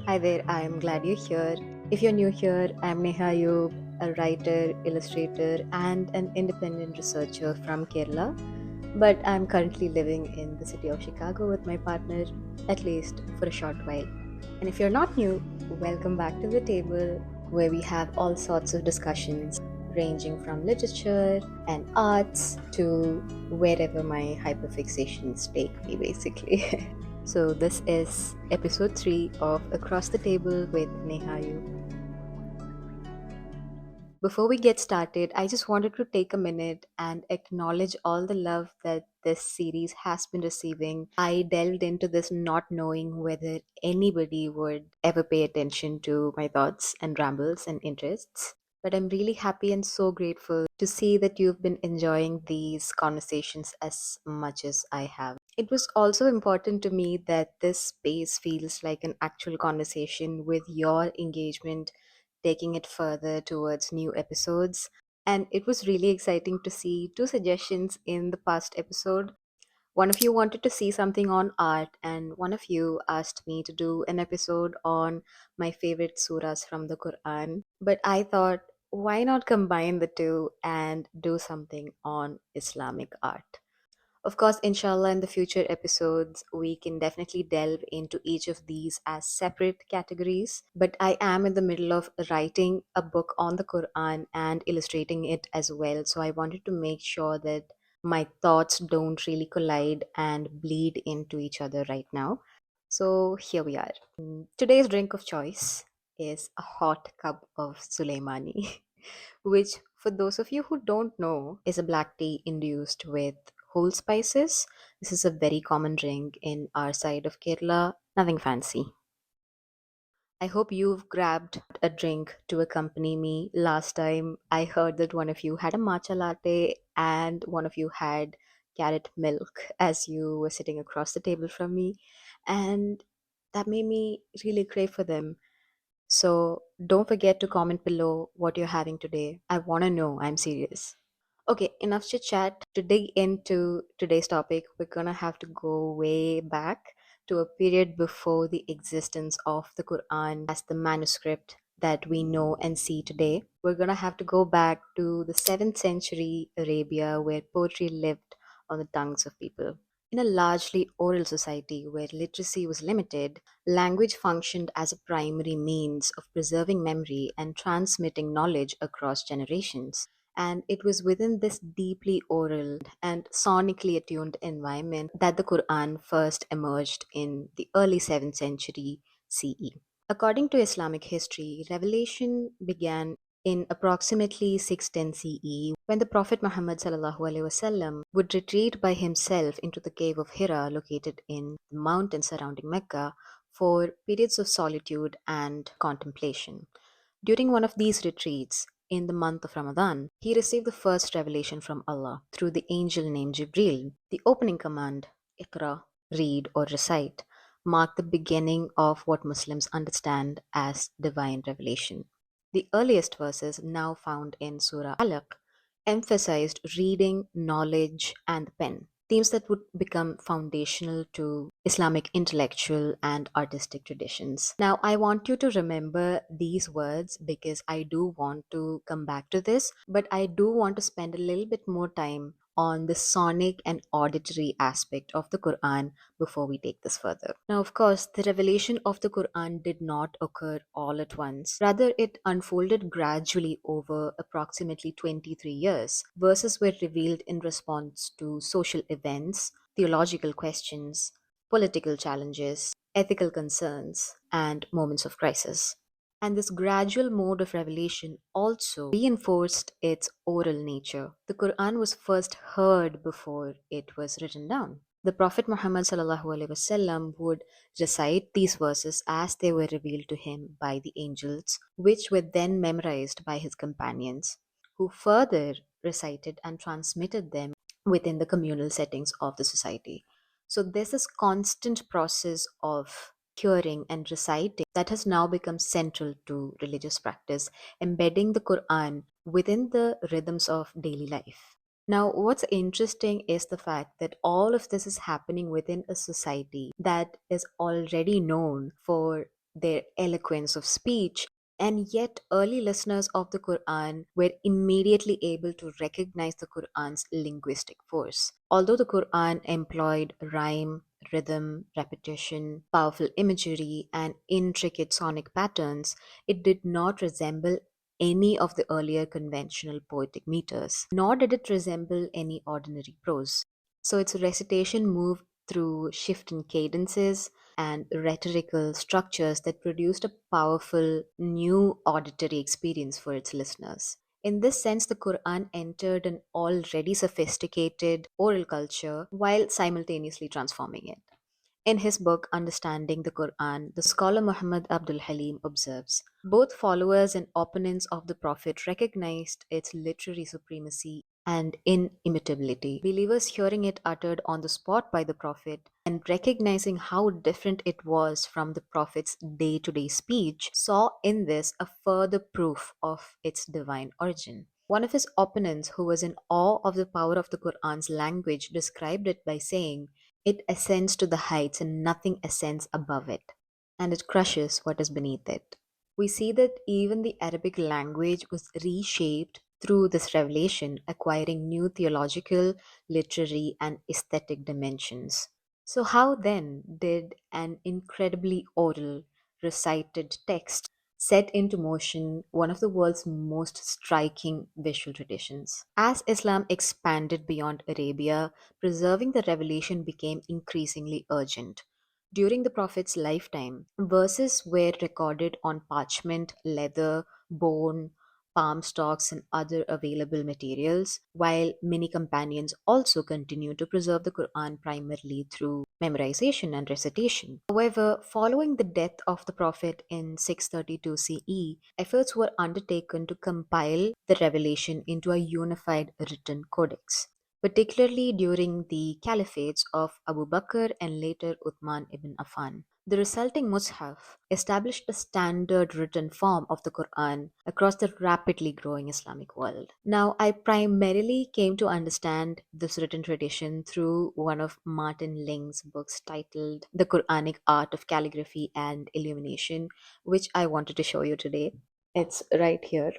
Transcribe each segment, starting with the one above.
Hi there, I am glad you're here. If you're new here, I'm Neha Ayub, a writer, illustrator, and an independent researcher from Kerala. But I'm currently living in the city of Chicago with my partner, at least for a short while. And if you're not new, welcome back to the table where we have all sorts of discussions ranging from literature and arts to wherever my hyperfixations take me, basically. So, this is episode 3 of Across the Table with Nehayu. Before we get started, I just wanted to take a minute and acknowledge all the love that this series has been receiving. I delved into this not knowing whether anybody would ever pay attention to my thoughts and rambles and interests. But I'm really happy and so grateful to see that you've been enjoying these conversations as much as I have. It was also important to me that this space feels like an actual conversation with your engagement taking it further towards new episodes. And it was really exciting to see two suggestions in the past episode. One of you wanted to see something on art, and one of you asked me to do an episode on my favorite surahs from the Quran. But I thought, why not combine the two and do something on Islamic art? Of course, inshallah, in the future episodes, we can definitely delve into each of these as separate categories. But I am in the middle of writing a book on the Quran and illustrating it as well. So I wanted to make sure that my thoughts don't really collide and bleed into each other right now. So here we are. Today's drink of choice is a hot cup of Suleimani, which, for those of you who don't know, is a black tea induced with whole spices. This is a very common drink in our side of Kerala, nothing fancy. I hope you've grabbed a drink to accompany me. Last time I heard that one of you had a matcha latte and one of you had carrot milk as you were sitting across the table from me. And that made me really crave for them. So don't forget to comment below what you're having today. I want to know. I'm serious. Okay, enough chit chat. To dig into today's topic, we're gonna have to go way back to a period before the existence of the Quran as the manuscript that we know and see today. We're gonna have to go back to the 7th century Arabia where poetry lived on the tongues of people. In a largely oral society where literacy was limited, language functioned as a primary means of preserving memory and transmitting knowledge across generations. And it was within this deeply oral and sonically attuned environment that the Quran first emerged in the early 7th century CE. According to Islamic history, revelation began in approximately 610 CE when the Prophet Muhammad would retreat by himself into the cave of Hira located in the mountains surrounding Mecca for periods of solitude and contemplation. During one of these retreats, in the month of Ramadan, he received the first revelation from Allah through the angel named Jibril. The opening command, Iqra, read or recite, marked the beginning of what Muslims understand as divine revelation. The earliest verses, now found in Surah Alaq, emphasized reading, knowledge, and the pen, themes that would become foundational to Islamic intellectual and artistic traditions. Now, I want you to remember these words because I do want to come back to this, but I do want to spend a little bit more time on the sonic and auditory aspect of the Quran before we take this further. Now, of course, the revelation of the Quran did not occur all at once. Rather, it unfolded gradually over approximately 23 years. Verses were revealed in response to social events, theological questions, political challenges, ethical concerns, and moments of crisis. And this gradual mode of revelation also reinforced its oral nature. The Quran was first heard before it was written down. The Prophet Muhammad would recite these verses as they were revealed to him by the angels, which were then memorized by his companions, who further recited and transmitted them within the communal settings of the society. So there's this constant process of hearing and reciting that has now become central to religious practice, embedding the Quran within the rhythms of daily life. Now, what's interesting is the fact that all of this is happening within a society that is already known for their eloquence of speech, and yet early listeners of the Quran were immediately able to recognize the Quran's linguistic force. Although the Quran employed rhyme, rhythm, repetition, powerful imagery, and intricate sonic patterns, it did not resemble any of the earlier conventional poetic meters, nor did it resemble any ordinary prose. So its recitation moved through shifting cadences and rhetorical structures that produced a powerful new auditory experience for its listeners. In this sense, the Quran entered an already sophisticated oral culture while simultaneously transforming it. In his book Understanding the Quran, the scholar Muhammad Abdul Halim observes both followers and opponents of the Prophet recognized its literary supremacy and inimitability. Believers hearing it uttered on the spot by the Prophet and recognizing how different it was from the Prophet's day to day speech saw in this a further proof of its divine origin. One of his opponents, who was in awe of the power of the Quran's language, described it by saying, "It ascends to the heights and nothing ascends above it, and it crushes what is beneath it." We see that even the Arabic language was reshaped through this revelation, acquiring new theological, literary, and aesthetic dimensions. So, how then did an incredibly oral, recited text set into motion one of the world's most striking visual traditions? As Islam expanded beyond Arabia, preserving the revelation became increasingly urgent. During the Prophet's lifetime, verses were recorded on parchment, leather, bone, palm stalks, and other available materials, while many companions also continued to preserve the Quran primarily through memorization and recitation. However, following the death of the Prophet in 632 CE, efforts were undertaken to compile the revelation into a unified written codex, particularly during the caliphates of Abu Bakr and later Uthman ibn Affan. The resulting Mus'haf established a standard written form of the Quran across the rapidly growing Islamic world. Now, I primarily came to understand this written tradition through one of Martin Ling's books titled The Quranic Art of Calligraphy and Illumination, which I wanted to show you today. It's right here,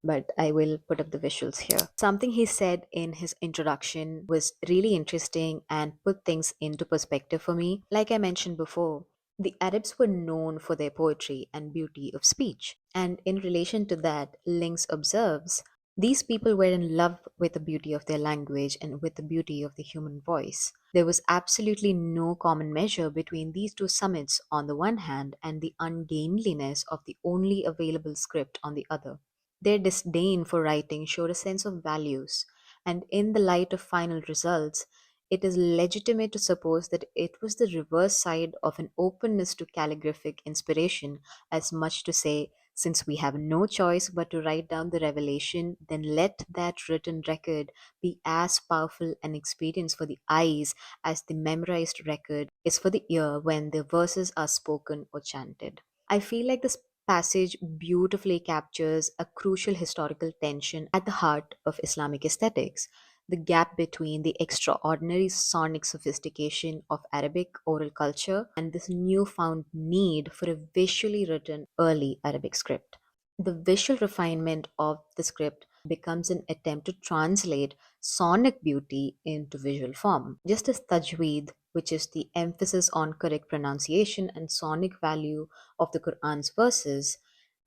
but I will put up the visuals here. Something he said in his introduction was really interesting and put things into perspective for me. Like I mentioned before, the Arabs were known for their poetry and beauty of speech. And in relation to that, Links observes these people were in love with the beauty of their language and with the beauty of the human voice. There was absolutely no common measure between these two summits on the one hand and the ungainliness of the only available script on the other. Their disdain for writing showed a sense of values, and in the light of final results, it is legitimate to suppose that it was the reverse side of an openness to calligraphic inspiration, as much to say, since we have no choice but to write down the revelation, then let that written record be as powerful an experience for the eyes as the memorized record is for the ear when the verses are spoken or chanted. I feel like this passage beautifully captures a crucial historical tension at the heart of Islamic aesthetics: the gap between the extraordinary sonic sophistication of Arabic oral culture and this newfound need for a visually written early Arabic script. The visual refinement of the script becomes an attempt to translate sonic beauty into visual form. Just as tajweed, which is the emphasis on correct pronunciation and sonic value of the Quran's verses,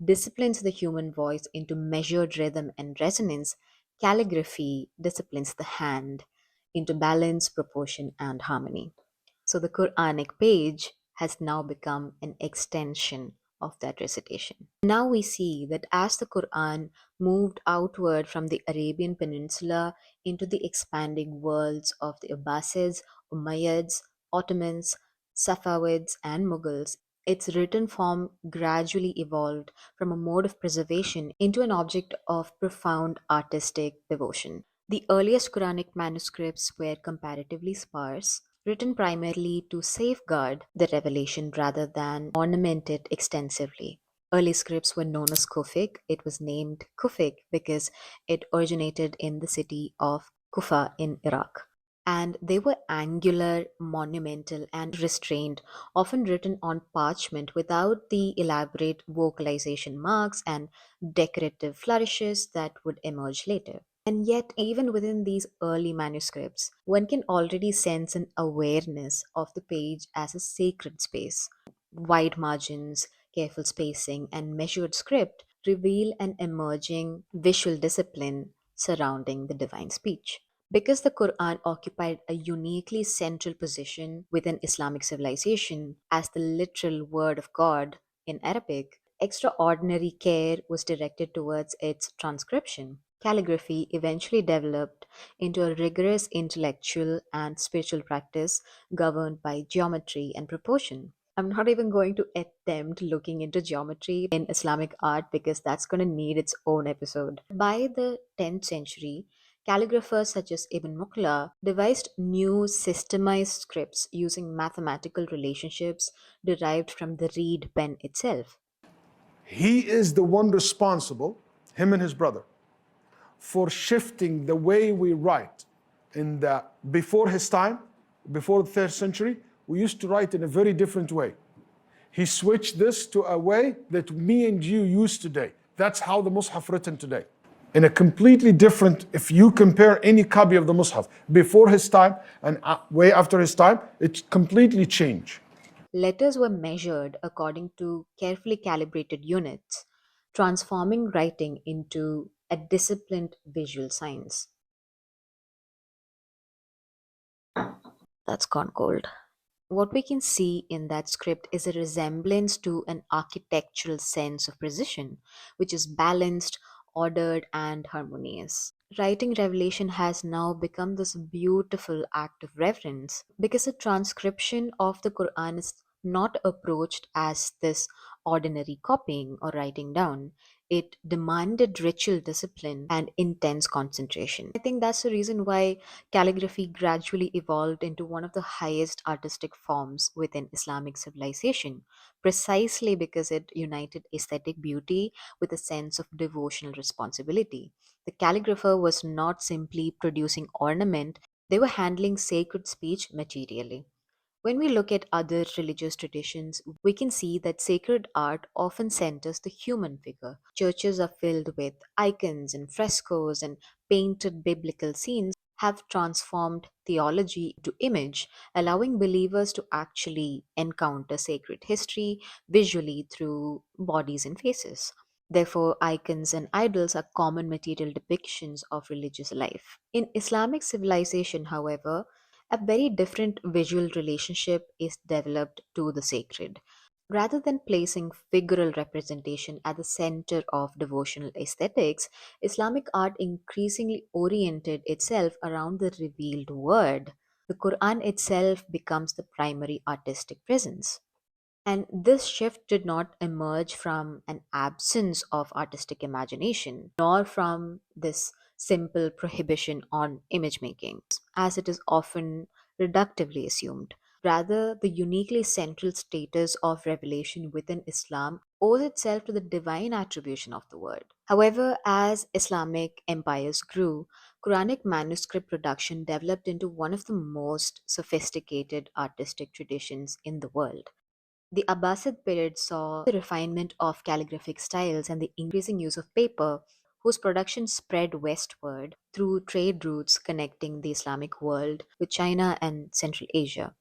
disciplines the human voice into measured rhythm and resonance, calligraphy disciplines the hand into balance, proportion, and harmony. So the Quranic page has now become an extension of that recitation. Now we see that as the Quran moved outward from the Arabian Peninsula into the expanding worlds of the Abbasids, Umayyads, Ottomans, Safavids, and Mughals, its written form gradually evolved from a mode of preservation into an object of profound artistic devotion. The earliest Quranic manuscripts were comparatively sparse, written primarily to safeguard the revelation rather than ornament it extensively. Early scripts were known as Kufic. It was named Kufic because it originated in the city of Kufa in Iraq. And they were angular, monumental, and restrained, often written on parchment without the elaborate vocalization marks and decorative flourishes that would emerge later. And yet, even within these early manuscripts, one can already sense an awareness of the page as a sacred space. Wide margins, careful spacing, and measured script reveal an emerging visual discipline surrounding the divine speech. Because the Quran occupied a uniquely central position within Islamic civilization as the literal word of God in Arabic, extraordinary care was directed towards its transcription. Calligraphy eventually developed into a rigorous intellectual and spiritual practice governed by geometry and proportion. I'm not even going to attempt looking into geometry in Islamic art because that's going to need its own episode. By the 10th century, calligraphers such as Ibn Muqla devised new systemized scripts using mathematical relationships derived from the reed pen itself. He is the one responsible, him and his brother, for shifting the way we write. In the before his time, before the third century, we used to write in a very different way. He switched this to a way that me and you use today. That's how the Mus'haf written today. In a completely different, if you compare any copy of the Mus'haf before his time and way after his time, it completely changed. Letters were measured according to carefully calibrated units, transforming writing into a disciplined visual science. That's gone cold. What we can see in that script is a resemblance to an architectural sense of precision, which is balanced, ordered, and harmonious. Writing Revelation has now become this beautiful act of reverence because the transcription of the Quran is not approached as this ordinary copying or writing down. It demanded ritual discipline and intense concentration. I think that's the reason why calligraphy gradually evolved into one of the highest artistic forms within Islamic civilization, precisely because it united aesthetic beauty with a sense of devotional responsibility. The calligrapher was not simply producing ornament, they were handling sacred speech materially. When we look at other religious traditions, we can see that sacred art often centers the human figure. Churches are filled with icons and frescoes and painted biblical scenes have transformed theology to image, allowing believers to actually encounter sacred history visually through bodies and faces. Therefore, icons and idols are common material depictions of religious life. In Islamic civilization, however, a very different visual relationship is developed to the sacred. Rather than placing figural representation at the center of devotional aesthetics, Islamic art increasingly oriented itself around the revealed word. The Quran itself becomes the primary artistic presence. And this shift did not emerge from an absence of artistic imagination, nor from this simple prohibition on image making, as it is often reductively assumed. Rather, the uniquely central status of revelation within Islam owes itself to the divine attribution of the word. However, as Islamic empires grew, Quranic manuscript production developed into one of the most sophisticated artistic traditions in the world. The Abbasid period saw the refinement of calligraphic styles and the increasing use of paper, whose production spread westward through trade routes connecting the Islamic world with China and Central Asia.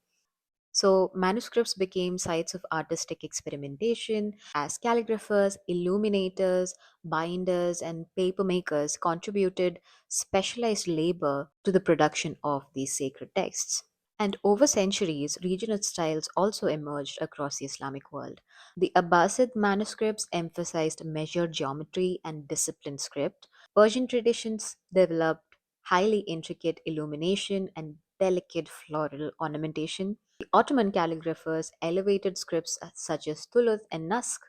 So, manuscripts became sites of artistic experimentation as calligraphers, illuminators, binders, and paper makers contributed specialized labor to the production of these sacred texts. And over centuries, regional styles also emerged across the Islamic world. The Abbasid manuscripts emphasized measured geometry and disciplined script. Persian traditions developed highly intricate illumination and delicate floral ornamentation. The Ottoman calligraphers elevated scripts such as Thuluth and Naskh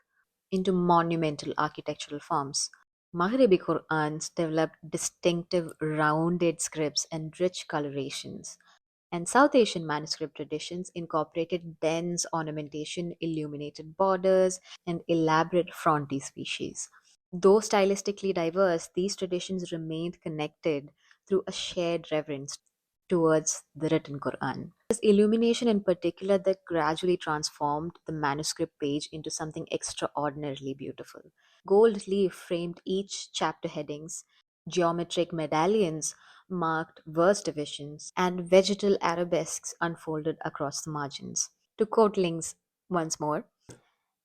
into monumental architectural forms. Maghribi Qur'ans developed distinctive rounded scripts and rich colorations. And South Asian manuscript traditions incorporated dense ornamentation, illuminated borders, and elaborate frontispieces. Though stylistically diverse, these traditions remained connected through a shared reverence. towards the written Quran. This illumination in particular that gradually transformed the manuscript page into something extraordinarily beautiful. Gold leaf framed each chapter headings, geometric medallions marked verse divisions, and vegetal arabesques unfolded across the margins. To quote links once more,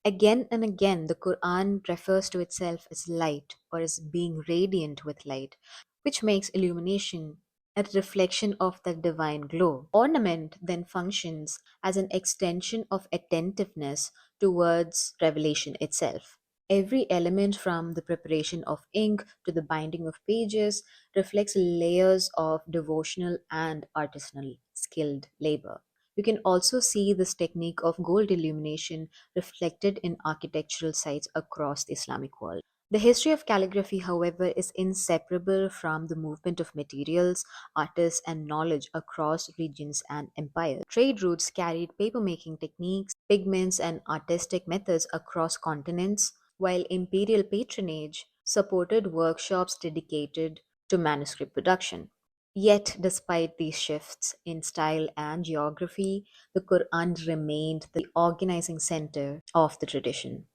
again and again, the Quran refers to itself as light or as being radiant with light, which makes illumination a reflection of the divine glow. Ornament then functions as an extension of attentiveness towards revelation itself. Every element from the preparation of ink to the binding of pages reflects layers of devotional and artisanal skilled labor. You can also see this technique of gold illumination reflected in architectural sites across the Islamic world. The history of calligraphy, however, is inseparable from the movement of materials, artists, and knowledge across regions and empires. Trade routes carried papermaking techniques, pigments, and artistic methods across continents, while imperial patronage supported workshops dedicated to manuscript production. Yet, despite these shifts in style and geography, the Quran remained the organizing center of the tradition.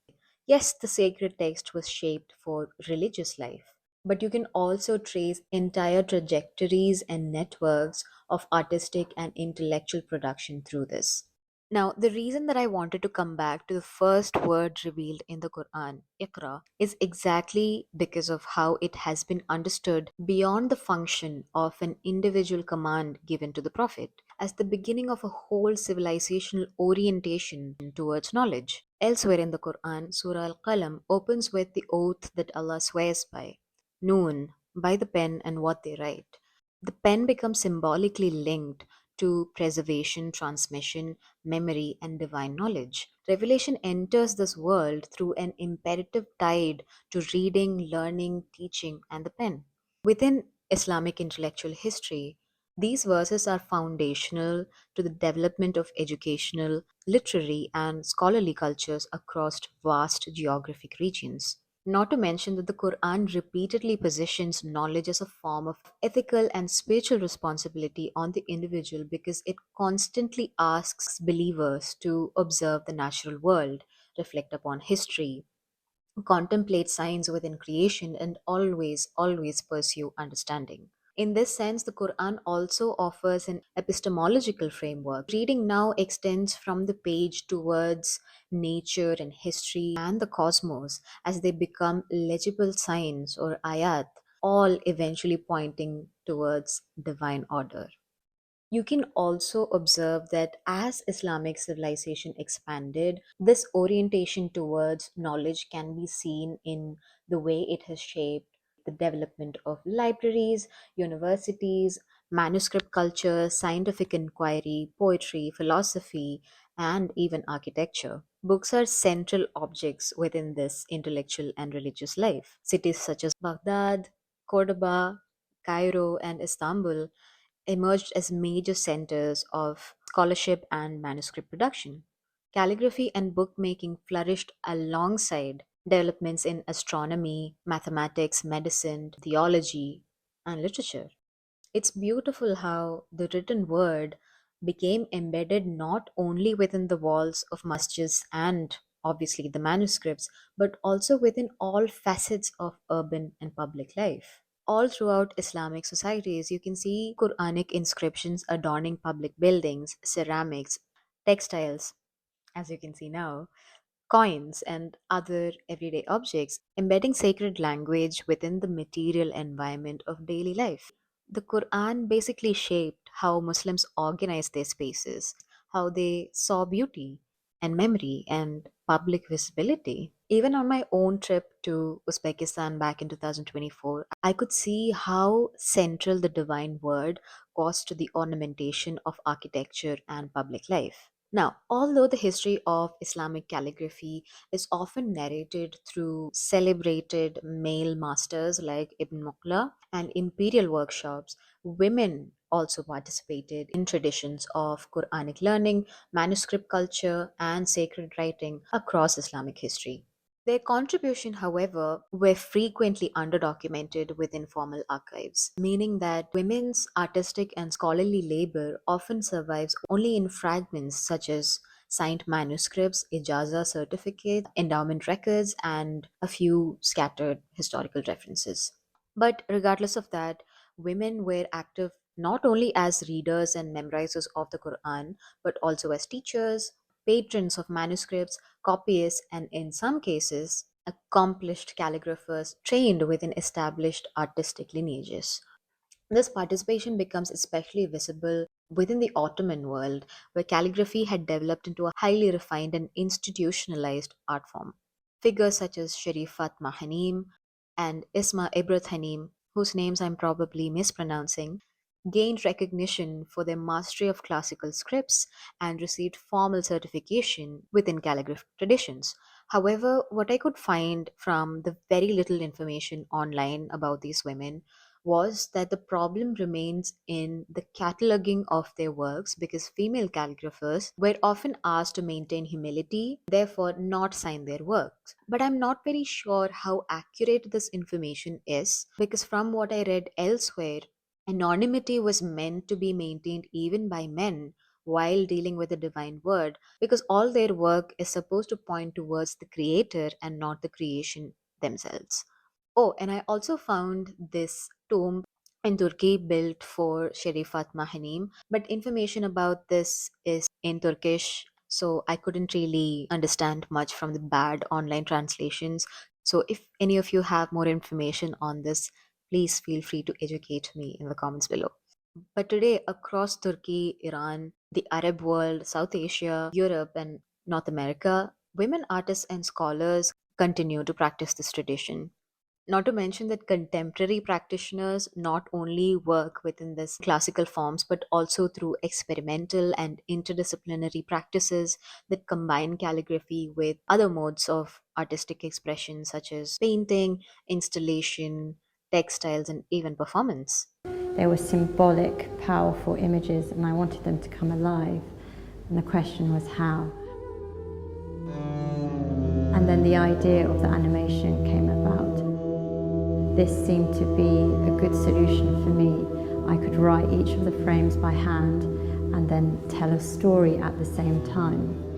Yes, the sacred text was shaped for religious life, but you can also trace entire trajectories and networks of artistic and intellectual production through this. Now, the reason that I wanted to come back to the first word revealed in the Quran, Iqra, is exactly because of how it has been understood beyond the function of an individual command given to the Prophet, as the beginning of a whole civilizational orientation towards knowledge. Elsewhere in the Quran, Surah Al Qalam opens with the oath that Allah swears by, Noon, by the pen and what they write. The pen becomes symbolically linked to preservation, transmission, memory, and divine knowledge. Revelation enters this world through an imperative tied to reading, learning, teaching, and the pen. Within Islamic intellectual history, these verses are foundational to the development of educational, literary, and scholarly cultures across vast geographic regions. Not to mention that the Quran repeatedly positions knowledge as a form of ethical and spiritual responsibility on the individual because it constantly asks believers to observe the natural world, reflect upon history, contemplate signs within creation, and always pursue understanding. In this sense, the Quran also offers an epistemological framework. Reading now extends from the page towards nature and history and the cosmos as they become legible signs or ayat, all eventually pointing towards divine order. You can also observe that as Islamic civilization expanded, this orientation towards knowledge can be seen in the way it has shaped the development of libraries, universities, manuscript culture, scientific inquiry, poetry, philosophy, and even architecture. Books are central objects within this intellectual and religious life. Cities such as Baghdad, Cordoba, Cairo, and Istanbul emerged as major centers of scholarship and manuscript production. Calligraphy and bookmaking flourished alongside developments in astronomy, mathematics, medicine, theology, and literature. It's beautiful how the written word became embedded not only within the walls of masjids and obviously the manuscripts, but also within all facets of urban and public life. All throughout Islamic societies, you can see Quranic inscriptions adorning public buildings, ceramics, textiles, as you can see now, coins, and other everyday objects, embedding sacred language within the material environment of daily life. The Quran basically shaped how Muslims organized their spaces, how they saw beauty and memory and public visibility. Even on my own trip to Uzbekistan back in 2024, I could see how central the divine word was to the ornamentation of architecture and public life. Now, although the history of Islamic calligraphy is often narrated through celebrated male masters like Ibn Muqla and imperial workshops, women also participated in traditions of Quranic learning, manuscript culture, and sacred writing across Islamic history. Their contribution, however, were frequently underdocumented within formal archives, meaning that women's artistic and scholarly labor often survives only in fragments such as signed manuscripts, ijaza certificates, endowment records, and a few scattered historical references. But regardless of that, women were active not only as readers and memorizers of the Quran, but also as teachers, patrons of manuscripts, copyists, and in some cases, accomplished calligraphers trained within established artistic lineages. This participation becomes especially visible within the Ottoman world, where calligraphy had developed into a highly refined and institutionalized art form. Figures such as Sharifat Mahanim and Isma Ibrat Hanim, whose names I'm probably mispronouncing, gained recognition for their mastery of classical scripts and received formal certification within calligraphy traditions. However, what I could find from the very little information online about these women was that the problem remains in the cataloging of their works because female calligraphers were often asked to maintain humility, therefore, not sign their works. But I'm not very sure how accurate this information is because from what I read elsewhere, anonymity was meant to be maintained even by men while dealing with the divine word because all their work is supposed to point towards the creator and not the creation themselves. Oh, and I also found this tomb in Turkey built for Sherifat Mahanim, but information about this is in Turkish, so I couldn't really understand much from the bad online translations. So if any of you have more information on this, please feel free to educate me in the comments below. But today, across Turkey, Iran, the Arab world, South Asia, Europe, and North America, women artists and scholars continue to practice this tradition. Not to mention that contemporary practitioners not only work within this classical forms but also through experimental and interdisciplinary practices that combine calligraphy with other modes of artistic expression such as painting, installation, textiles, and even performance. They were symbolic, powerful images, and I wanted them to come alive. And the question was how. And then the idea of the animation came about. This seemed to be a good solution for me. I could write each of the frames by hand and then tell a story at the same time.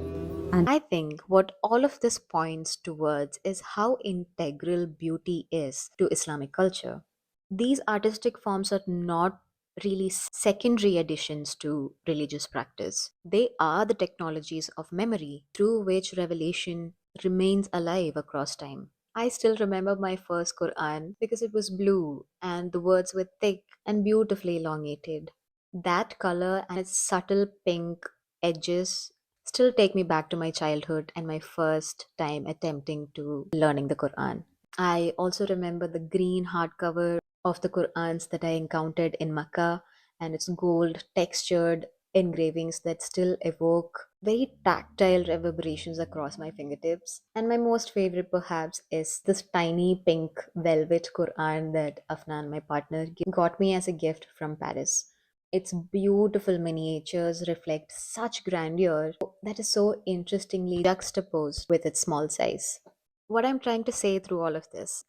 And I think what all of this points towards is how integral beauty is to Islamic culture. These artistic forms are not really secondary additions to religious practice. They are the technologies of memory through which revelation remains alive across time. I still remember my first Quran because it was blue and the words were thick and beautifully elongated. That color and its subtle pink edges still take me back to my childhood and my first time attempting to learning the Quran. I also remember the green hardcover of the Qur'ans that I encountered in Makkah and its gold textured engravings that still evoke very tactile reverberations across my fingertips. And my most favorite, perhaps, is this tiny pink velvet Quran that Afnan, my partner, got me as a gift from Paris. Its beautiful miniatures reflect such grandeur that is so interestingly juxtaposed with its small size. What I'm trying to say through all of this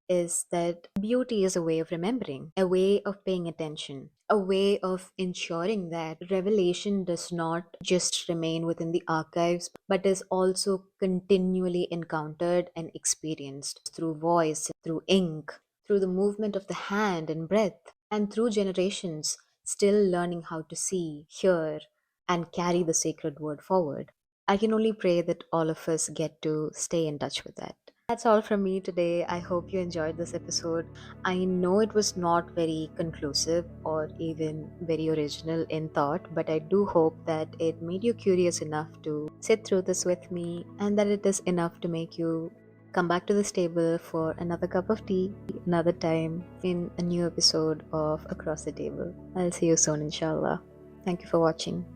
is that beauty is a way of remembering, a way of paying attention, a way of ensuring that revelation does not just remain within the archives, but is also continually encountered and experienced through voice, through ink, through the movement of the hand and breath, and through generations still learning how to see, hear, and carry the sacred word forward. I can only pray that all of us get to stay in touch with that. That's all from me today. I hope you enjoyed this episode. I know it was not very conclusive or even very original in thought, but I do hope that it made you curious enough to sit through this with me and that it is enough to make you come back to this table for another cup of tea, another time in a new episode of Across the Table. I'll see you soon, inshallah. Thank you for watching.